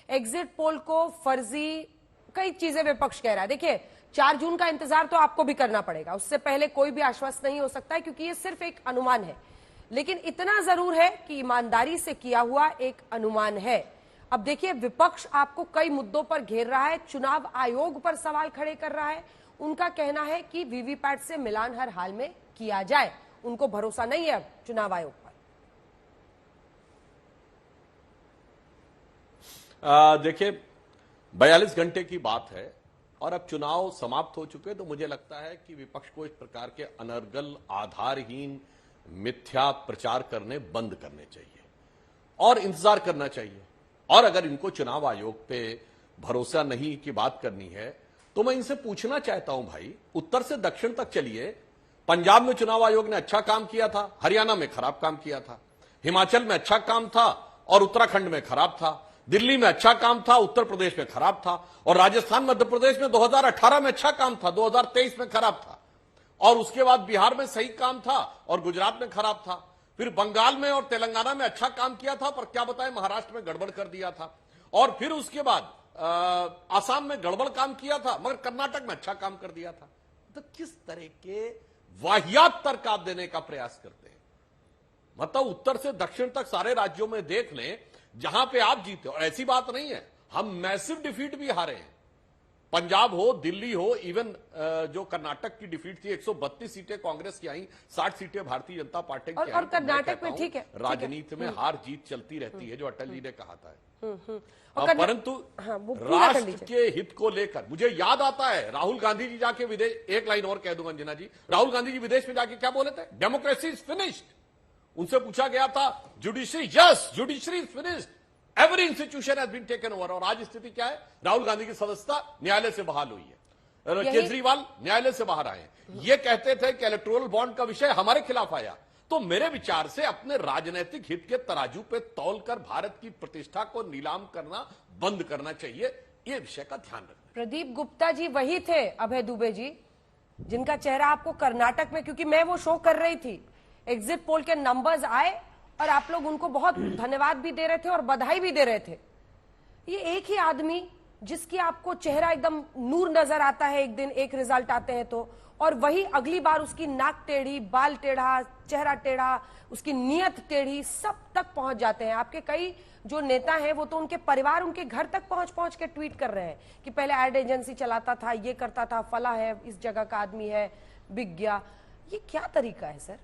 Exit poll को फर्जी, कई चीजें विपक्ष कह रहा है। देखिए 4 जून का इंतजार तो आपको भी करना पड़ेगा, उससे पहले कोई भी आश्वस्त नहीं हो सकता है, क्योंकि ये सिर्फ एक अनुमान है। लेकिन इतना जरूर है कि ईमानदारी से किया हुआ एक अनुमान है। अब देखिए विपक्ष आपको कई मुद्दों पर घेर रहा है, चुनाव आयोग पर सवाल खड़े कर रहा है। उनका कहना है कि वीवीपैट से मिलान हर हाल में किया जाए, उनको भरोसा नहीं है अब चुनाव आयोग पर। देखिए 42 घंटे की बात है और अब चुनाव समाप्त हो चुके, तो मुझे लगता है कि विपक्ष को इस प्रकार के अनर्गल, आधारहीन, मिथ्या प्रचार करने बंद करने चाहिए और इंतजार करना चाहिए। और अगर इनको चुनाव आयोग पे भरोसा नहीं की बात करनी है तो मैं इनसे पूछना चाहता हूं, भाई उत्तर से दक्षिण तक चलिए। पंजाब में चुनाव आयोग ने अच्छा काम किया था, हरियाणा में खराब काम किया था, हिमाचल में अच्छा काम था और उत्तराखंड में खराब था, दिल्ली में अच्छा काम था, उत्तर प्रदेश में खराब था, और राजस्थान मध्य प्रदेश में 2018 में अच्छा काम था, 2023 में खराब था, और उसके बाद बिहार में सही काम था और गुजरात में खराब था। फिर बंगाल में और तेलंगाना में अच्छा काम किया था, पर क्या बताएं महाराष्ट्र में गड़बड़ कर दिया था, और फिर उसके बाद आसाम में गड़बड़ काम किया था, मगर कर्नाटक में अच्छा काम कर दिया था। तो किस तरह के वाहियात तर्क आप देने का प्रयास करते हैं? मतलब उत्तर से दक्षिण तक सारे राज्यों में देख लें जहां पे आप जीते, और ऐसी बात नहीं है, हम मैसिव डिफीट भी हारे हैं। पंजाब हो, दिल्ली हो, इवन जो कर्नाटक की डिफीट थी, 132 सीटें कांग्रेस की आई, 60 सीटें भारतीय जनता पार्टी की आई। और कर्नाटक में ठीक है, राजनीति में हार जीत चलती रहती है, जो अटल जी ने कहा था। परंतु राष्ट्र के हित को लेकर मुझे याद आता है, राहुल गांधी जी जाके विदेश, एक लाइन और कह दूंगा अंजना जी, राहुल गांधी जी विदेश में जाके क्या बोले थे? Democracy is finished. उनसे पूछा गया था judiciary, yes judiciary is finished, every institution has been taken over. और आज स्थिति क्या है? राहुल गांधी की सदस्यता न्यायालय से बहाल हुई है, केजरीवाल न्यायालय से बाहर आए। ये कहते थे कि इलेक्टोरल बॉन्ड का विषय हमारे खिलाफ आया। तो मेरे विचार से अपने राजनीतिक हित के तराजू पे तौलकर भारत की प्रतिष्ठा को नीलाम करना बंद करना चाहिए, ये विषय का ध्यान रखना। प्रदीप गुप्ता जी वही थे, अभय दुबे जी, जिनका चेहरा आपको कर्नाटक में, क्योंकि मैं वो शो कर रही थी, एग्जिट पोल के नंबर्स आए और आप लोग उनको बहुत धन्यवाद भी दे रहे थे और बधाई भी दे रहे थे। ये एक ही आदमी जिसकी आपको चेहरा एकदम नूर नजर आता है, एक दिन एक रिजल्ट आते हैं तो, और वही अगली बार उसकी नाक टेढ़ी, बाल टेढ़ा, चेहरा टेढ़ा, उसकी नीयत टेढ़ी, सब तक पहुंच जाते हैं। आपके कई जो नेता हैं वो तो उनके परिवार उनके घर तक पहुंच के ट्वीट कर रहे हैं कि पहले एड एजेंसी चलाता था, ये करता था, फला है, इस जगह का आदमी है, बिक गया। ये क्या तरीका है सर?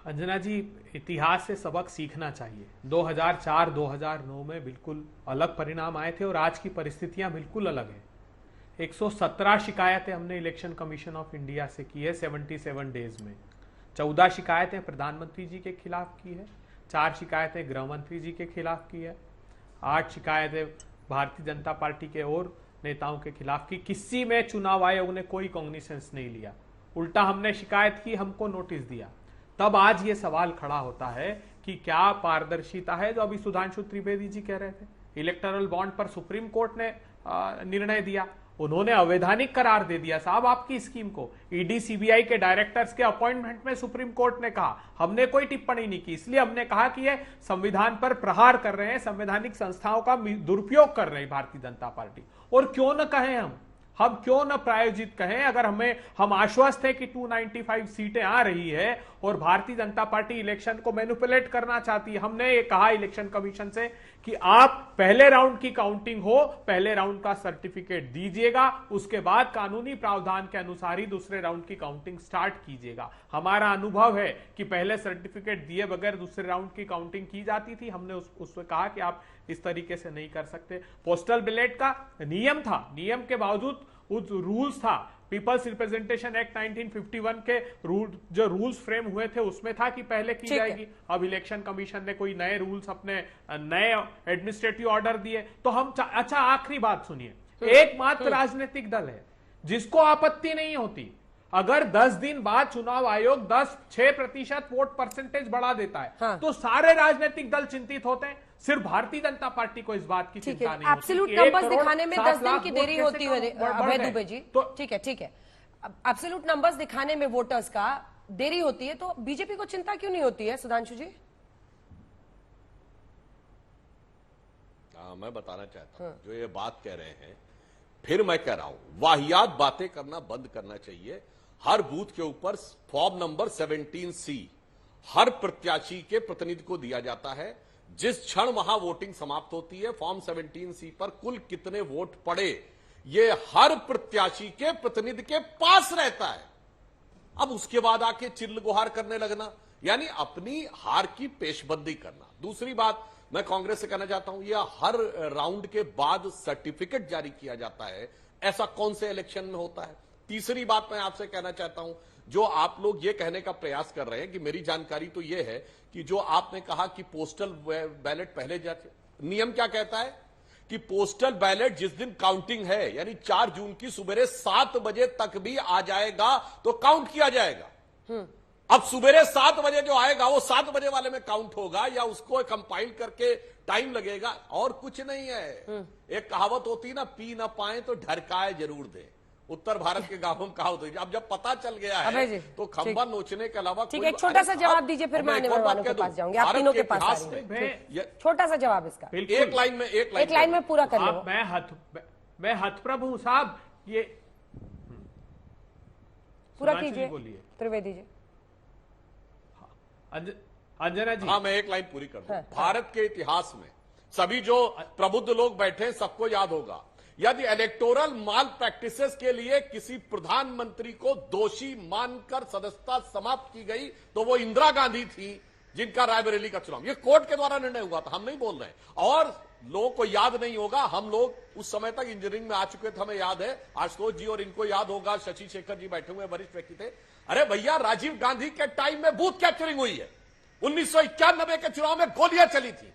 अंजना जी, इतिहास से सबक सीखना चाहिए। 2004-2009 में बिल्कुल अलग परिणाम आए थे और आज की परिस्थितियां बिल्कुल अलग है। 117 शिकायतें हमने इलेक्शन कमीशन ऑफ इंडिया से की है 77 डेज में। 14 शिकायतें प्रधानमंत्री जी के खिलाफ की है, 4 शिकायतें गृह मंत्री जी के खिलाफ की है, 8 शिकायतें भारतीय जनता पार्टी के और नेताओं के खिलाफ की। किसी में चुनाव आयोग ने कोई कॉग्निसेंस नहीं लिया, उल्टा हमने शिकायत की, हमको नोटिस दिया। तब आज ये सवाल खड़ा होता है कि क्या पारदर्शिता है जो अभी सुधांशु त्रिवेदी जी कह रहे थे। इलेक्टोरल बॉन्ड पर सुप्रीम कोर्ट ने निर्णय दिया, उन्होंने अवैधानिक करार दे दिया साहब आपकी स्कीम को। ईडी सीबीआई के डायरेक्टर्स के अपॉइंटमेंट में सुप्रीम कोर्ट ने कहा, हमने कोई टिप्पणी नहीं की, इसलिए हमने कहा कि ये संविधान पर प्रहार कर रहे हैं, संवैधानिक संस्थाओं का दुरुपयोग कर रहे हैं भारतीय जनता पार्टी। और क्यों न कहें हम क्यों न प्रायोजित कहें, अगर हम आश्वस्त है कि 295 सीटें आ रही है और भारतीय जनता पार्टी इलेक्शन को मैनिपुलेट करना चाहती है। हमने ये कहा इलेक्शन कमीशन से कि आप पहले राउंड की काउंटिंग हो, पहले राउंड का सर्टिफिकेट दीजिएगा, उसके बाद कानूनी प्रावधान के अनुसार ही दूसरे राउंड की काउंटिंग स्टार्ट कीजिएगा। हमारा अनुभव है कि पहले सर्टिफिकेट दिए बगैर दूसरे राउंड की काउंटिंग की जाती थी। हमने उसमें कहा कि आप इस तरीके से नहीं कर सकते। पोस्टल बैलेट का नियम था, नियम के बावजूद उस रूल्स था, पीपल्स रिप्रेजेंटेशन एक्ट 1951 के जो रूल्स फ्रेम हुए थे उसमें था कि पहले की जाएगी। अब इलेक्शन कमीशन ने कोई नए रूल्स, अपने नए एडमिनिस्ट्रेटिव ऑर्डर दिए। तो हम अच्छा आखिरी बात सुनिए, एकमात्र राजनीतिक दल है जिसको आपत्ति नहीं होती अगर 10 दिन बाद चुनाव आयोग 6% वोट परसेंटेज बढ़ा देता है। हाँ। तो सारे राजनीतिक दल चिंतित होते हैं, सिर्फ भारतीय जनता पार्टी को इस बात की चिंता नहीं होती। एब्सोल्यूट नंबर्स दिखाने में 10 दिन की देरी होती है अभय दुबे जी, तो ठीक है, एब्सोल्यूट नंबर्स दिखाने में वोटर्स का देरी होती है, तो बीजेपी को चिंता क्यों नहीं होती है सुधांशु जी? मैं बताना चाहता हूं, जो ये बात कह रहे हैं, फिर मैं कह रहा हूं, वाहियात बातें करना बंद करना चाहिए। हर बूथ के ऊपर फॉर्म नंबर 17C हर प्रत्याशी के प्रतिनिधि को दिया जाता है। जिस क्षण वहां वोटिंग समाप्त होती है, फॉर्म 17C पर कुल कितने वोट पड़े, ये हर प्रत्याशी के प्रतिनिधि के पास रहता है। अब उसके बाद आके चिल्ल गुहार करने लगना, यानी अपनी हार की पेशबंदी करना। दूसरी बात मैं कांग्रेस से कहना चाहता हूं, यह हर राउंड के बाद सर्टिफिकेट जारी किया जाता है, ऐसा कौन से इलेक्शन में होता है। तीसरी बात मैं आपसे कहना चाहता हूं, जो आप लोग ये कहने का प्रयास कर रहे हैं कि मेरी जानकारी तो यह है कि जो आपने कहा कि पोस्टल बैलेट पहले जाते, नियम क्या कहता है कि पोस्टल बैलेट जिस दिन काउंटिंग है, यानी 4 जून की सुबह 7 बजे तक भी आ जाएगा तो काउंट किया जाएगा। अब सुबह 7 बजे जो आएगा वो 7 बजे वाले में काउंट होगा या उसको कंपाइल करके टाइम लगेगा, और कुछ नहीं है। एक कहावत होती है ना, पी ना पाए तो ढरकाए जरूर दे। उत्तर भारत के गांवों में कहावत होती है। अब जब पता चल गया है तो खंबा नोचने के अलावा ठीक है, एक छोटा सा जवाब दीजिए, फिर मैं आने वालों के पास जाऊंगी। आप तीनों के पास आ रही हैं। छोटा सा जवाब इसका, एक लाइन में पूरा कर लो। मैं हतप्रभ हूं साहब, ये पूरा कीजिए त्रिवेदी जी। अंजना जी, हाँ, मैं एक लाइन पूरी कर दूं। भारत के इतिहास में सभी जो प्रबुद्ध लोग बैठे सबको याद होगा, यदि इलेक्टोरल माल प्रैक्टिसेस के लिए किसी प्रधानमंत्री को दोषी मानकर सदस्यता समाप्त की गई तो वो इंदिरा गांधी थी, जिनका रायबरेली का चुनाव, ये कोर्ट के द्वारा निर्णय हुआ था, हम नहीं बोल रहे हैं। और लोगों को याद नहीं होगा, हम लोग उस समय तक इंजीनियरिंग में आ चुके थे, हमें याद है, आशुतोष जी और इनको याद होगा, शशि शेखर जी बैठे हुए वरिष्ठ व्यक्ति थे। अरे भैया, राजीव गांधी के टाइम में बूथ कैप्चरिंग हुई है। 1991 के चुनाव में गोलियां चली थी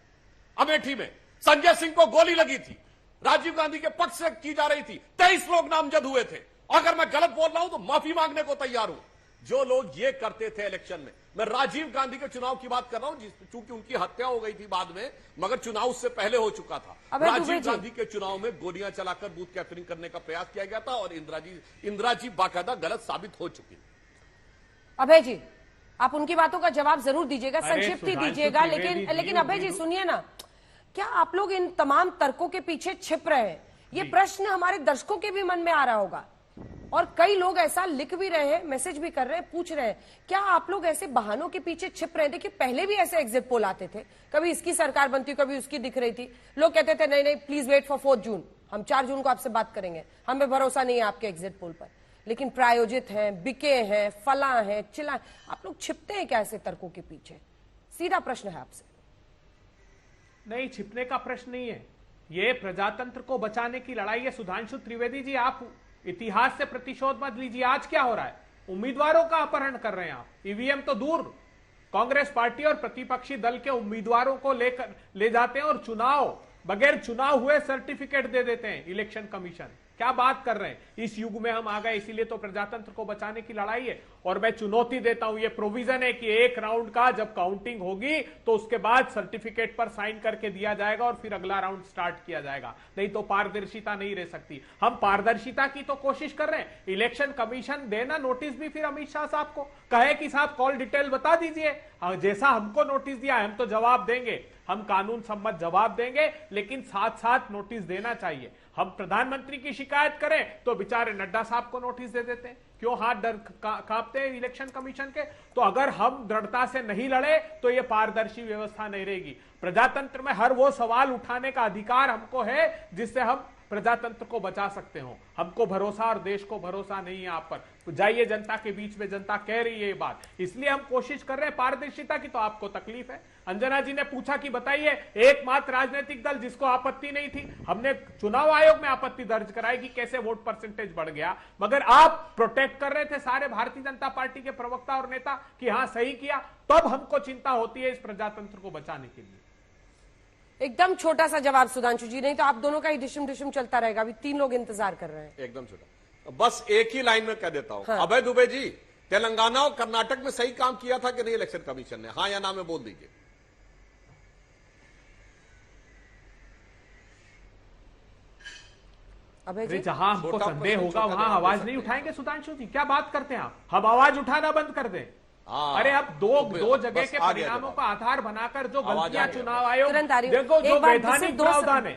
अमेठी में, संजय सिंह को गोली लगी थी, राजीव गांधी के पक्ष से की जा रही थी, 23 लोग नामजद हुए थे। अगर मैं गलत बोल रहा हूं तो माफी मांगने को तैयार हूं। जो लोग ये करते थे इलेक्शन में, मैं राजीव गांधी के चुनाव की बात कर रहा हूं, चूंकि उनकी हत्या हो गई थी बाद में, मगर चुनाव उससे पहले हो चुका था। राजीव गांधी के चुनाव में गोलियां चलाकर बूथ कैप्चरिंग करने का प्रयास किया गया था और इंदिरा जी बाकायदा गलत साबित हो चुकी। अभय जी, आप उनकी बातों का जवाब जरूर दीजिएगा, संक्षिप्त दीजिएगा, लेकिन अभय जी सुनिए ना, क्या आप लोग इन तमाम तर्कों के पीछे छिप रहे हैं? ये प्रश्न हमारे दर्शकों के भी मन में आ रहा होगा, और कई लोग ऐसा लिख भी रहे हैं, मैसेज भी कर रहे हैं, पूछ रहे हैं, क्या आप लोग ऐसे बहानों के पीछे छिप रहे हैं? देखिए, पहले भी ऐसे एग्जिट पोल आते थे, कभी इसकी सरकार बनती, कभी उसकी दिख रही थी, लोग कहते थे नहीं नहीं प्लीज वेट फॉर 4 जून, हम 4 जून को आपसे बात करेंगे, हमें भरोसा नहीं है आपके एग्जिट पोल पर। लेकिन प्रायोजित हैं, बिके हैं, फला हैं, चिल्ला, आप लोग छिपते हैं क्या ऐसे तर्कों के पीछे? सीधा प्रश्न है आपसे। नहीं, छिपने का प्रश्न नहीं है, ये प्रजातंत्र को बचाने की लड़ाई है। सुधांशु त्रिवेदी जी, आप इतिहास से प्रतिशोध मत लीजिए। आज क्या हो रहा है? उम्मीदवारों का अपहरण कर रहे हैं आप। ईवीएम तो दूर, कांग्रेस पार्टी और प्रतिपक्षी दल के उम्मीदवारों को लेकर ले जाते हैं और चुनाव बगैर चुनाव हुए सर्टिफिकेट दे देते हैं इलेक्शन कमीशन। क्या बात कर रहे हैं? इस युग में हम आ गए, इसीलिए तो प्रजातंत्र को बचाने की लड़ाई है। और मैं चुनौती देता हूं, ये प्रोविजन है कि एक राउंड का जब काउंटिंग होगी तो उसके बाद सर्टिफिकेट पर साइन करके दिया जाएगा और फिर अगला राउंड स्टार्ट किया जाएगा, नहीं तो पारदर्शिता नहीं रह सकती। हम पारदर्शिता की तो कोशिश कर रहे हैं। इलेक्शन कमीशन देना नोटिस भी फिर अमित शाह साहब को कहे कि साहब कॉल डिटेल बता दीजिए, जैसा हमको नोटिस दिया हम तो जवाब देंगे, हम कानून सम्मत जवाब देंगे, लेकिन साथ साथ नोटिस देना चाहिए। हम प्रधानमंत्री की शिकायत करें तो बेचारे नड्डा साहब को नोटिस दे देते हैं। क्यों हाथ डर कांपते हैं इलेक्शन कमीशन के? तो अगर हम दृढ़ता से नहीं लड़े तो ये पारदर्शी व्यवस्था नहीं रहेगी। प्रजातंत्र में हर वो सवाल उठाने का अधिकार हमको है जिससे हम प्रजातंत्र को बचा सकते हो। हमको भरोसा और देश को भरोसा नहीं है आप पर, तो जाइए जनता के बीच में, जनता कह रही है ये बात, इसलिए हम कोशिश कर रहे हैं पारदर्शिता की। तो आपको तकलीफ है। अंजना जी ने पूछा कि बताइए एकमात्र राजनीतिक दल जिसको आपत्ति नहीं थी, हमने चुनाव आयोग में आपत्ति दर्ज कराई कि कैसे वोट परसेंटेज बढ़ गया, मगर आप प्रोटेक्ट कर रहे थे सारे भारतीय जनता पार्टी के प्रवक्ता और नेता कि हाँ सही किया। तब हमको चिंता होती है इस प्रजातंत्र को बचाने के लिए। एकदम छोटा सा जवाब सुधांशु जी, नहीं तो आप दोनों का ही डिशम डिशम चलता रहेगा। अभी 3 लोग इंतजार कर रहे हैं। एकदम छोटा, बस एक ही लाइन में कह देता हूं। हाँ। अभय दुबे जी, तेलंगाना और कर्नाटक में सही काम किया था कि नहीं इलेक्शन कमीशन ने? हाँ या ना में बोल दीजिए। अभय जी, जहां हमको संदेह होगा वहां आवाज नहीं उठाएंगे। सुधांशु जी, क्या बात करते हैं आप? हम आवाज उठाना बंद कर दें? अरे अब दो जगह के परिणामों का आधार बनाकर जो गलतियां चुनाव आयोग, देखो जो वैधानिक प्रावधान है